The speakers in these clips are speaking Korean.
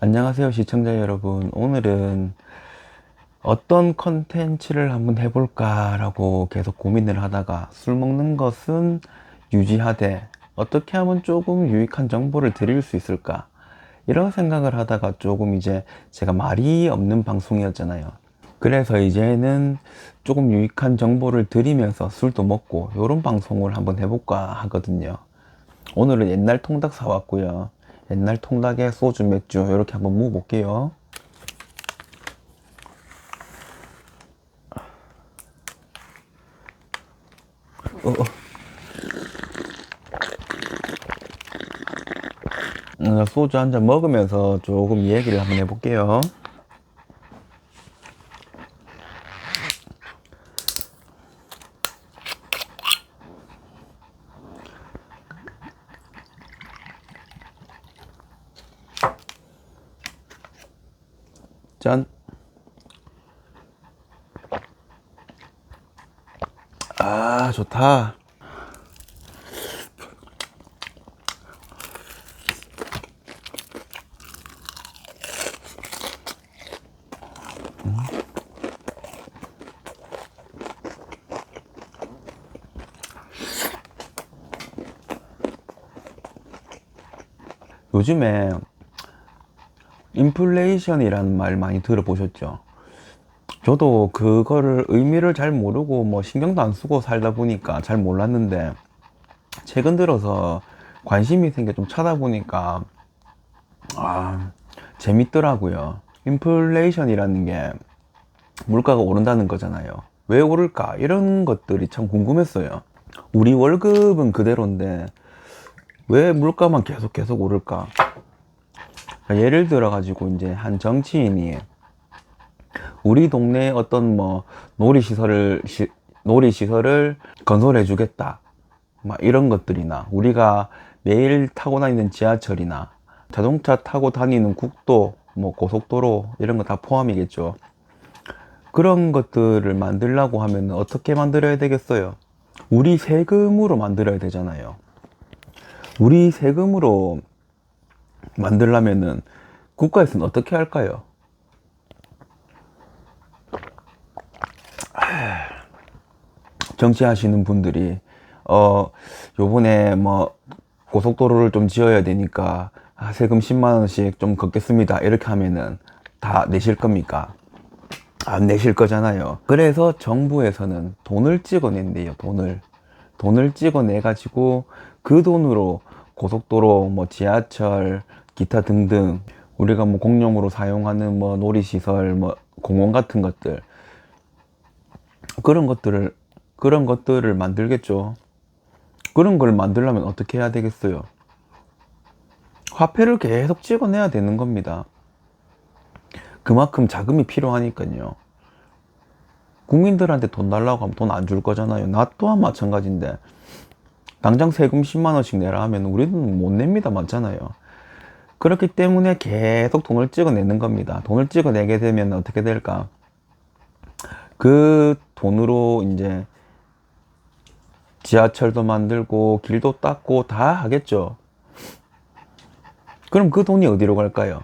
안녕하세요, 시청자 여러분. 오늘은 어떤 컨텐츠를 한번 해볼까라고 계속 고민을 하다가 술 먹는 것은 유지하되 어떻게 하면 조금 유익한 정보를 드릴 수 있을까? 이런 생각을 하다가 조금 이제 제가 말이 없는 방송이었잖아요. 그래서 이제는 조금 유익한 정보를 드리면서 술도 먹고 이런 방송을 한번 해볼까 하거든요. 오늘은 옛날 통닭 사왔고요. 옛날 통닭에 소주, 맥주 이렇게 한번 먹어볼게요. 어, 어. 소주 한 잔 먹으면서 조금 얘기를 한번 해볼게요. 짠. 아, 좋다. 요즘에 인플레이션이라는 말 많이 들어보셨죠? 저도 그거를 의미를 잘 모르고 뭐 신경도 안 쓰고 살다 보니까 잘 몰랐는데 최근 들어서 관심이 생겨 좀 찾아보니까 아, 재밌더라고요. 인플레이션이라는 게 물가가 오른다는 거잖아요. 왜 오를까? 이런 것들이 참 궁금했어요. 우리 월급은 그대로인데 왜 물가만 계속 오를까? 그러니까 예를 들어 가지고 이제 한 정치인이 우리 동네에 어떤 뭐 놀이시설을 건설해 주겠다. 막 이런 것들이나 우리가 매일 타고 다니는 지하철이나 자동차 타고 다니는 국도, 뭐 고속도로 이런 거 다 포함이겠죠. 그런 것들을 만들려고 하면 어떻게 만들어야 되겠어요? 우리 세금으로 만들어야 되잖아요. 우리 세금으로 만들려면은 국가에서는 어떻게 할까요? 정치하시는 분들이 요번에 뭐 고속도로를 좀 지어야 되니까 세금 10만 원씩 좀 걷겠습니다. 이렇게 하면은 다 내실 겁니까? 안 내실 거잖아요. 그래서 정부에서는 돈을 찍어낸대요. 돈을 찍어내 가지고 그 돈으로 고속도로, 뭐 지하철, 기타 등등 우리가 뭐 공용으로 사용하는 뭐 놀이시설, 뭐 공원 같은 것들 그런 것들을 그런 것들을 만들겠죠. 그런 걸 만들려면 어떻게 해야 되겠어요? 화폐를 계속 찍어내야 되는 겁니다. 그만큼 자금이 필요하니까요. 국민들한테 돈 달라고 하면 돈 안 줄 거잖아요. 나 또한 마찬가지인데 당장 세금 10만 원씩 내라 하면 우리는 못 냅니다. 맞잖아요. 그렇기 때문에 계속 돈을 찍어내는 겁니다. 돈을 찍어내게 되면 어떻게 될까? 그 돈으로 이제 지하철도 만들고 길도 닦고 다 하겠죠. 그럼 그 돈이 어디로 갈까요?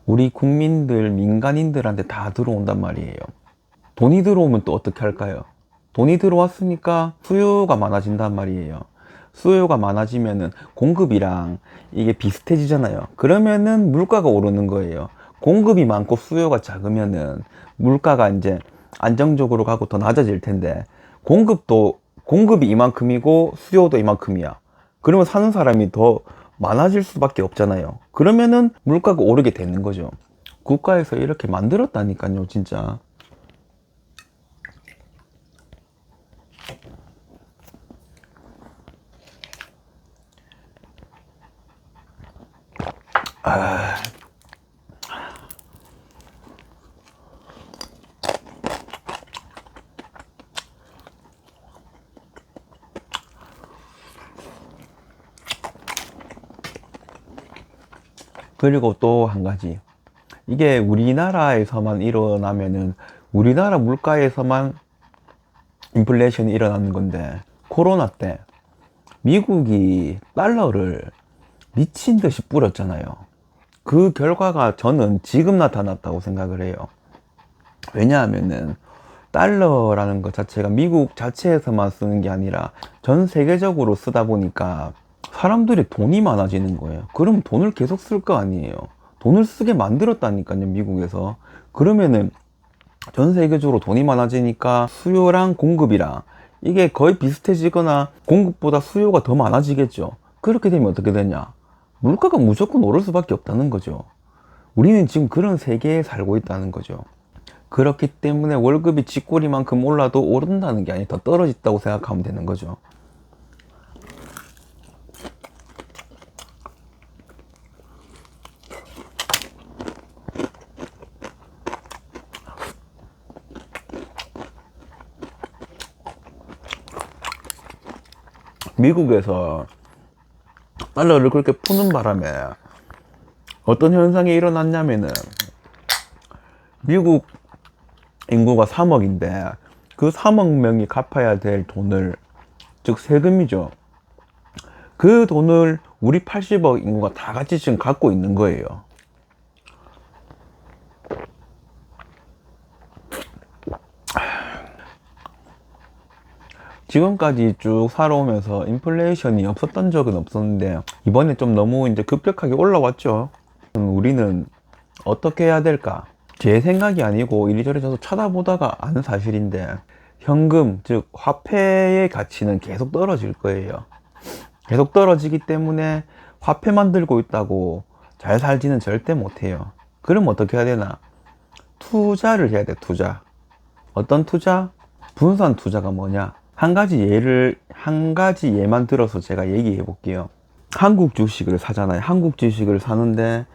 우리 국민들, 민간인들한테 다 들어온단 말이에요. 돈이 들어오면 또 어떻게 할까요? 돈이 들어왔으니까 수요가 많아진단 말이에요. 수요가 많아지면은 공급이랑 이게 비슷해지잖아요. 그러면은 물가가 오르는 거예요. 공급이 많고 수요가 작으면은 물가가 이제 안정적으로 가고 더 낮아질 텐데 공급이 이만큼이고 수요도 이만큼이야. 그러면 사는 사람이 더 많아질 수밖에 없잖아요. 그러면은 물가가 오르게 되는 거죠. 국가에서 이렇게 만들었다니까요, 진짜. 그리고 또 한 가지. 이게 우리나라에서만 일어나면은 우리나라 물가에서만 인플레이션이 일어나는 건데 코로나 때 미국이 달러를 미친 듯이 뿌렸잖아요. 그 결과가 저는 지금 나타났다고 생각을 해요. 왜냐하면은 달러라는 것 자체가 미국 자체에서만 쓰는 게 아니라 전 세계적으로 쓰다 보니까 사람들이 돈이 많아지는 거예요. 그럼 돈을 계속 쓸 거 아니에요. 돈을 쓰게 만들었다니까요, 미국에서. 그러면은 전 세계적으로 돈이 많아지니까 수요랑 공급이랑 이게 거의 비슷해지거나 공급보다 수요가 더 많아지겠죠. 그렇게 되면 어떻게 되냐? 물가가 무조건 오를 수밖에 없다는 거죠. 우리는 지금 그런 세계에 살고 있다는 거죠. 그렇기 때문에 월급이 쥐꼬리만큼 올라도 오른다는 게 아니라 더 떨어진다고 생각하면 되는 거죠. 미국에서 달러를 그렇게 푸는 바람에 어떤 현상이 일어났냐면은 미국 인구가 3억인데 그 3억 명이 갚아야 될 돈을, 즉 세금이죠. 그 돈을 우리 80억 인구가 다 같이 지금 갖고 있는 거예요. 지금까지 쭉 살아오면서 인플레이션이 없었던 적은 없었는데 이번에 좀 너무 이제 급격하게 올라왔죠. 우리는 어떻게 해야 될까? 제 생각이 아니고 이리저리 저도 쳐다보다가 아는 사실인데 현금, 즉 화폐의 가치는 계속 떨어질 거예요. 계속 떨어지기 때문에 화폐만 들고 있다고 잘 살지는 절대 못해요. 그럼 어떻게 해야 되나? 투자를 해야 돼, 투자. 어떤 투자? 분산 투자가 뭐냐? 한 가지 예만 들어서 제가 얘기해 볼게요. 한국 주식을 사잖아요. 한국 주식을 사는데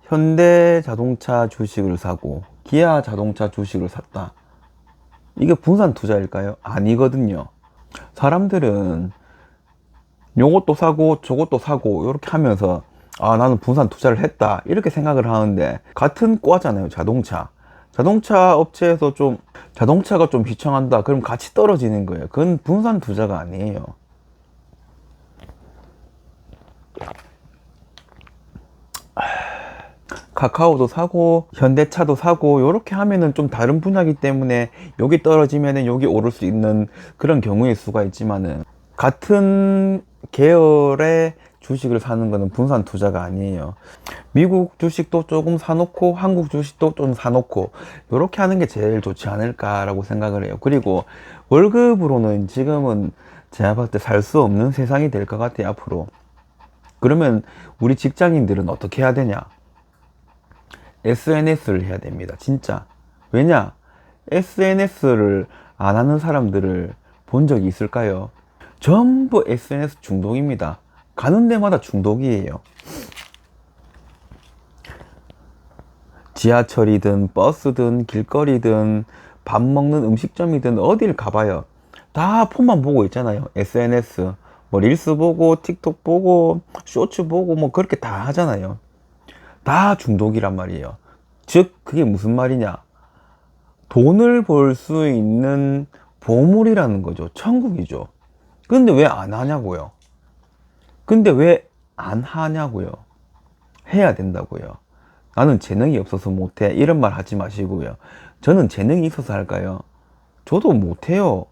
현대 자동차 주식을 사고 기아 자동차 주식을 샀다. 이게 분산 투자일까요? 아니거든요. 사람들은 요것도 사고 저것도 사고 이렇게 하면서 아, 나는 분산 투자를 했다 이렇게 생각을 하는데 같은 과잖아요. 자동차 업체에서 좀 자동차가 좀 휘청한다 그럼 같이 떨어지는 거예요. 그건 분산 투자가 아니에요. 카카오도 사고 현대차도 사고 이렇게 하면은 좀 다른 분야이기 때문에 여기 떨어지면은 여기 오를 수 있는 그런 경우의 수가 있지만은 같은 계열의 주식을 사는 거는 분산 투자가 아니에요. 미국 주식도 조금 사놓고 한국 주식도 좀 사놓고 이렇게 하는 게 제일 좋지 않을까라고 생각을 해요. 그리고 월급으로는 지금은 제가 봤을 때 살 수 없는 세상이 될 것 같아요, 앞으로. 그러면 우리 직장인들은 어떻게 해야 되냐? SNS를 해야 됩니다. 진짜. 왜냐? SNS를 안 하는 사람들을 본 적이 있을까요? 전부 SNS 중독입니다. 가는 데마다 중독이에요. 지하철이든 버스든 길거리든 밥 먹는 음식점이든 어딜 가봐요. 다 폰만 보고 있잖아요. SNS. 뭐 릴스 보고 틱톡 보고 쇼츠 보고 뭐 그렇게 다 하잖아요. 다 중독이란 말이에요. 즉 그게 무슨 말이냐? 돈을 벌 수 있는 보물이라는 거죠. 천국이죠. 근데 왜 안 하냐고요? 근데 왜 안 하냐고요? 해야 된다고요. 나는 재능이 없어서 못해. 이런 말 하지 마시고요. 저는 재능이 있어서 할까요? 저도 못해요.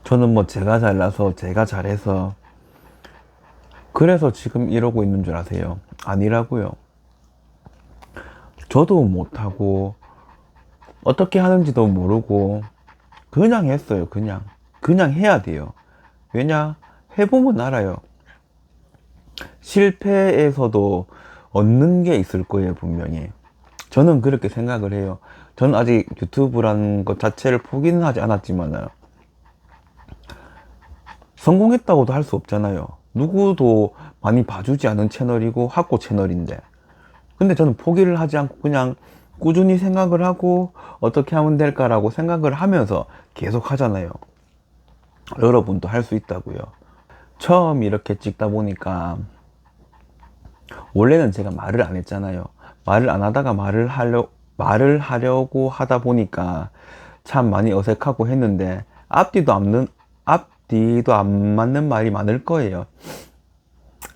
저는 뭐 제가 잘나서 제가 잘해서 그래서 지금 이러고 있는 줄 아세요? 아니라고요. 저도 못하고 어떻게 하는지도 모르고 그냥 했어요. 그냥 해야 돼요. 왜냐? 해보면 알아요. 실패에서도 얻는 게 있을 거예요, 분명히. 저는 그렇게 생각을 해요. 저는 아직 유튜브라는 것 자체를 포기는 하지 않았지만은, 성공했다고도 할 수 없잖아요. 누구도 많이 봐주지 않은 채널이고 학고 채널인데. 근데 저는 포기를 하지 않고 그냥 꾸준히 생각을 하고 어떻게 하면 될까라고 생각을 하면서 계속 하잖아요. 여러분도 할 수 있다고요. 처음 이렇게 찍다 보니까 원래는 제가 말을 안 했잖아요. 말을 안 하다가 말을 하려고 하다 보니까 참 많이 어색하고 했는데 앞뒤도 안 맞는 말이 많을 거예요.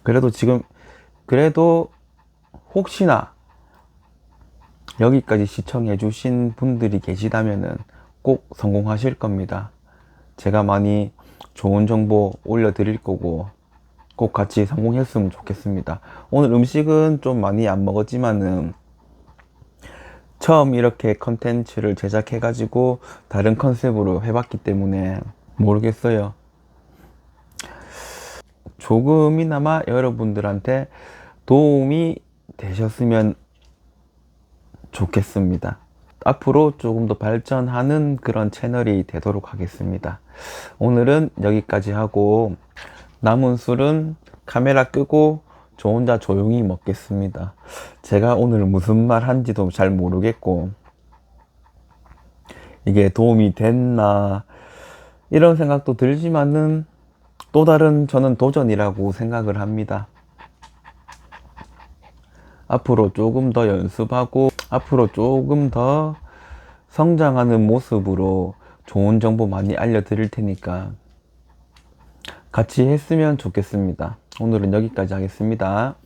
그래도 혹시나 여기까지 시청해 주신 분들이 계시다면은 꼭 성공하실 겁니다. 제가 많이 좋은 정보 올려드릴 거고 꼭 같이 성공했으면 좋겠습니다. 오늘 음식은 좀 많이 안 먹었지만은 처음 이렇게 컨텐츠를 제작해 가지고 다른 컨셉으로 해봤기 때문에 모르겠어요. 조금이나마 여러분들한테 도움이 되셨으면 좋겠습니다. 앞으로 조금 더 발전하는 그런 채널이 되도록 하겠습니다. 오늘은 여기까지 하고 남은 술은 카메라 끄고 저 혼자 조용히 먹겠습니다. 제가 오늘 무슨 말 한지도 잘 모르겠고 이게 도움이 됐나 이런 생각도 들지만은 또 다른 저는 도전이라고 생각을 합니다. 앞으로 조금 더 연습하고 앞으로 조금 더 성장하는 모습으로 좋은 정보 많이 알려드릴 테니까 같이 했으면 좋겠습니다. 오늘은 여기까지 하겠습니다.